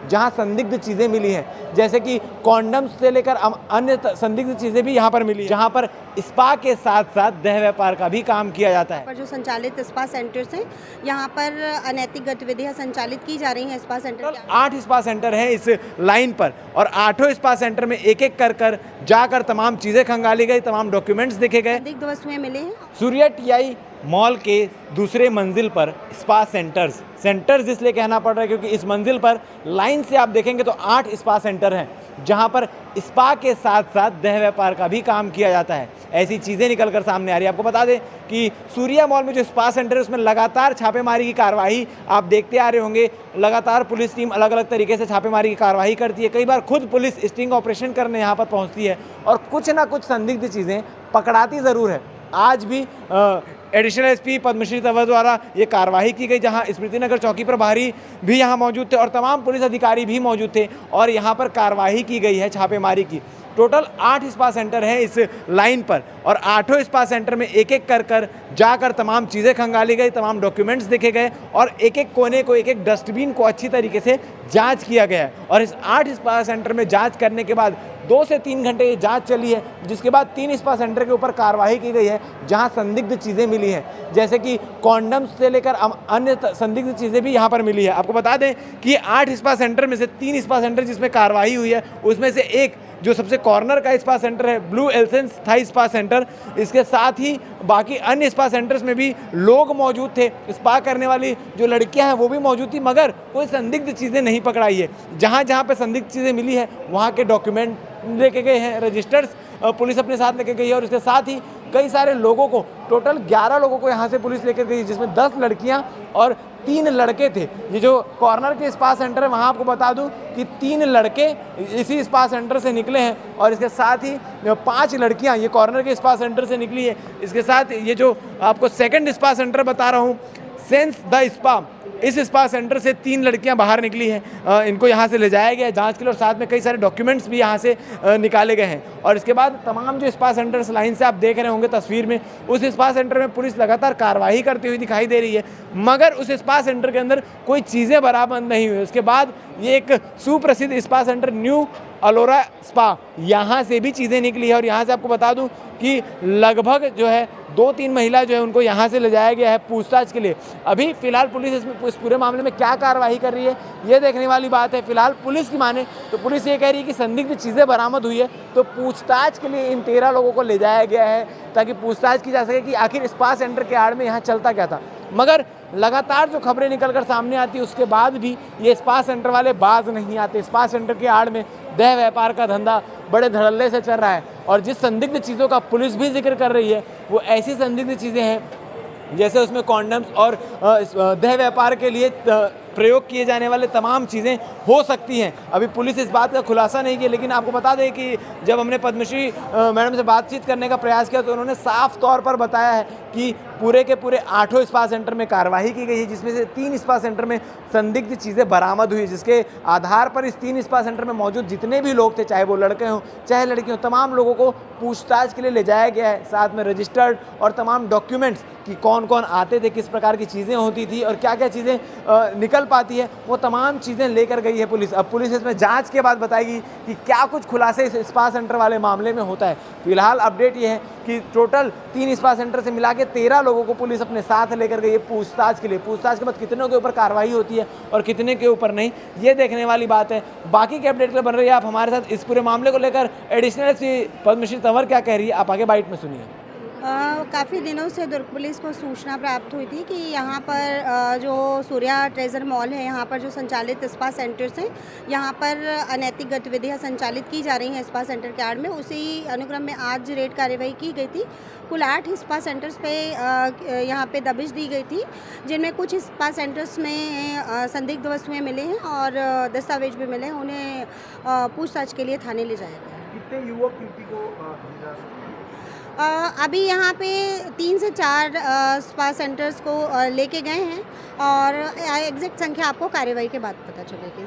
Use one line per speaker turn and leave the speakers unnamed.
जहां संदिग्ध चीज़ें मिली हैं, जैसे कि कॉन्डम्स से लेकर अन्य संदिग्ध चीज़ें भी यहां पर मिली, जहां पर स्पा के साथ साथ देह व्यापार का भी काम किया जाता है।
पर जो संचालित स्पा सेंटर्स हैं, यहाँ पर अनैतिक गतिविधियाँ संचालित की जा रही हैं। स्पा सेंटर
8 स्पा सेंटर हैं इस लाइन पर और 8 स्पा सेंटर में एक एक कर जाकर तमाम चीज़ें खंगाली गई, तमाम डॉक्यूमेंट्स देखे गए।
संदिग्ध वस्तुएं मिले हैं।
सूर्या टीआई मॉल के दूसरे मंजिल पर स्पा सेंटर्स इसलिए कहना पड़ रहा है क्योंकि इस मंजिल पर लाइन से आप देखेंगे तो 8 स्पा सेंटर हैं, जहां पर स्पा के साथ साथ देह व्यापार का भी काम किया जाता है। ऐसी चीज़ें निकलकर सामने आ रही है। आपको बता दें कि सूर्या मॉल में जो स्पा सेंटर है उसमें लगातार छापेमारी की कार्रवाई आप देखते आ रहे होंगे। लगातार पुलिस टीम अलग अलग तरीके से छापेमारी की कार्रवाई करती है। कई बार खुद पुलिस स्टिंग ऑपरेशन करने यहाँ पर पहुँचती है और कुछ ना कुछ संदिग्ध चीज़ें पकड़ाती ज़रूर है। आज भी एडिशनल एसपी पद्मश्री तंवर द्वारा ये कार्रवाई की गई, जहां स्मृति नगर चौकी प्रभारी भी यहां मौजूद थे और तमाम पुलिस अधिकारी भी मौजूद थे और यहां पर कार्रवाई की गई है छापेमारी की। टोटल 8 स्पा सेंटर हैं इस लाइन पर और 8 स्पा सेंटर में एक एक कर जाकर तमाम चीज़ें खंगाली गई, तमाम डॉक्यूमेंट्स देखे गए और एक एक कोने को, एक एक डस्टबिन को अच्छी तरीके से जांच किया गया है। और इस 8 स्पा सेंटर में जांच करने के बाद 2 से 3 घंटे ये जांच चली है, जिसके बाद 3 स्पा सेंटर के ऊपर कार्रवाई की गई है, जहां संदिग्ध चीज़ें मिली हैं, जैसे कि कॉन्डम्स से लेकर अन्य संदिग्ध चीज़ें भी यहां पर मिली है। आपको बता दें कि 8 स्पा सेंटर में से 3 स्पा सेंटर जिसमें कार्रवाई हुई है, उसमें से एक जो सबसे कॉर्नर का स्पा सेंटर है blue essence Thai spa centre, इसके साथ ही बाकी अन्य स्पा सेंटर्स में भी लोग मौजूद थे। स्पा करने वाली जो लड़कियां हैं वो भी मौजूद थी, मगर कोई संदिग्ध चीज़ें नहीं पकड़ाई है। जहां जहां पे संदिग्ध चीज़ें मिली है वहां के डॉक्यूमेंट लेके गए हैं, रजिस्टर्स पुलिस अपने साथ लेके गई है और इसके साथ ही कई सारे लोगों को, टोटल 11 लोगों को यहाँ से पुलिस लेकर गई, जिसमें 10 लड़कियाँ और 3 लड़के थे। ये जो कॉर्नर के स्पा सेंटर है वहाँ आपको बता दूं कि 3 लड़के इसी स्पा सेंटर से निकले हैं और इसके साथ ही 5 लड़कियाँ ये कॉर्नर के स्पा सेंटर से निकली है। इसके साथ ये जो आपको सेकंड स्पा सेंटर बता रहा हूँ, सेंस द स्पा, इस स्पा सेंटर से 3 लड़कियां बाहर निकली हैं। इनको यहां से ले जाया गया है जांच के लिए और साथ में कई सारे डॉक्यूमेंट्स भी यहां से निकाले गए हैं। और इसके बाद तमाम जो स्पा सेंटर्स लाइन से आप देख रहे होंगे तस्वीर में, उस स्पा सेंटर में पुलिस लगातार कार्रवाई करती हुई दिखाई दे रही है, मगर उस स्पा सेंटर के अंदर कोई चीज़ें बरामद नहीं हुई। उसके बाद ये एक सुप्रसिद्ध spa centre new Ellora spa, यहाँ से भी चीज़ें निकली है और यहाँ से आपको बता दूं कि लगभग जो है 2-3 महिला जो है उनको यहाँ से ले जाया गया है पूछताछ के लिए। अभी फिलहाल पुलिस इस पूरे मामले में क्या कार्रवाई कर रही है ये देखने वाली बात है। फिलहाल पुलिस की माने तो पुलिस ये कह रही है कि संदिग्ध चीज़ें बरामद हुई है, तो पूछताछ के लिए इन 13 लोगों को ले जाया गया है ताकि पूछताछ की जा सके कि आखिर स्पा सेंटर के आड़ में यहाँ चलता क्या था। मगर लगातार जो खबरें निकलकर सामने आती है उसके बाद भी ये स्पा सेंटर वाले बाज नहीं आते। स्पा सेंटर के आड़ में देह व्यापार का धंधा बड़े धड़ल्ले से चल रहा है और जिस संदिग्ध चीज़ों का पुलिस भी जिक्र कर रही है वो ऐसी संदिग्ध चीज़ें हैं जैसे उसमें कॉन्डम्स और देह व्यापार के लिए प्रयोग किए जाने वाले तमाम चीज़ें हो सकती हैं। अभी पुलिस इस बात का खुलासा नहीं किया, लेकिन आपको बता दें कि जब हमने पद्मश्री मैडम से बातचीत करने का प्रयास किया तो उन्होंने साफ तौर पर बताया है कि पूरे के पूरे 8 स्पा सेंटर में कार्रवाई की गई है, जिसमें से 3 स्पा सेंटर में संदिग्ध चीज़ें बरामद हुई, जिसके आधार पर इस 3 स्पा सेंटर में मौजूद जितने भी लोग थे, चाहे वो लड़के हों चाहे लड़की हों, तमाम लोगों को पूछताछ के लिए ले जाया गया है। साथ में रजिस्टर्ड और तमाम डॉक्यूमेंट्स कि कौन कौन आते थे, किस प्रकार की चीज़ें होती थी और क्या क्या चीज़ें निकल पाती है, वो तमाम चीज़ें लेकर गई है पुलिस। अब पुलिस इसमें जांच के बाद बताएगी कि क्या कुछ खुलासे इस स्पा सेंटर वाले मामले में होता है। फिलहाल अपडेट ये है कि टोटल 3 स्पा सेंटर से मिला के 13 लोगों को पुलिस अपने साथ लेकर गई है पूछताछ के लिए। पूछताछ के बाद कितनों के ऊपर कार्रवाई होती है और कितने के ऊपर नहीं, ये देखने वाली बात है। बाकी के अपडेट के लिए बन रही है आप हमारे साथ। इस पूरे मामले को लेकर एडिशनल एसपी पद्मश्री तंवर क्या कह रही है, आप आगे बाइट में सुनिए।
काफ़ी दिनों से दुर्ग पुलिस को सूचना प्राप्त हुई थी कि यहाँ पर जो सूर्या ट्रेजर मॉल है, यहाँ पर जो संचालित स्पा सेंटर्स हैं, यहाँ पर अनैतिक गतिविधियाँ संचालित की जा रही हैं स्पा सेंटर के आड़ में। उसी अनुक्रम में आज रेड कार्रवाई की गई थी। कुल 8 स्पा सेंटर्स पे यहाँ पे दबिश दी गई थी, जिनमें कुछ स्पा सेंटर्स में संदिग्ध वस्तुएँ मिले हैं और दस्तावेज भी मिले हैं। उन्हें पूछताछ के लिए थाने ले जाया गया।
कितने युवक युवती को
अभी यहाँ पे 3 से 4 स्पा सेंटर्स को लेके गए हैं और एग्जैक्ट संख्या आपको कार्रवाई के बाद पता चलेगी।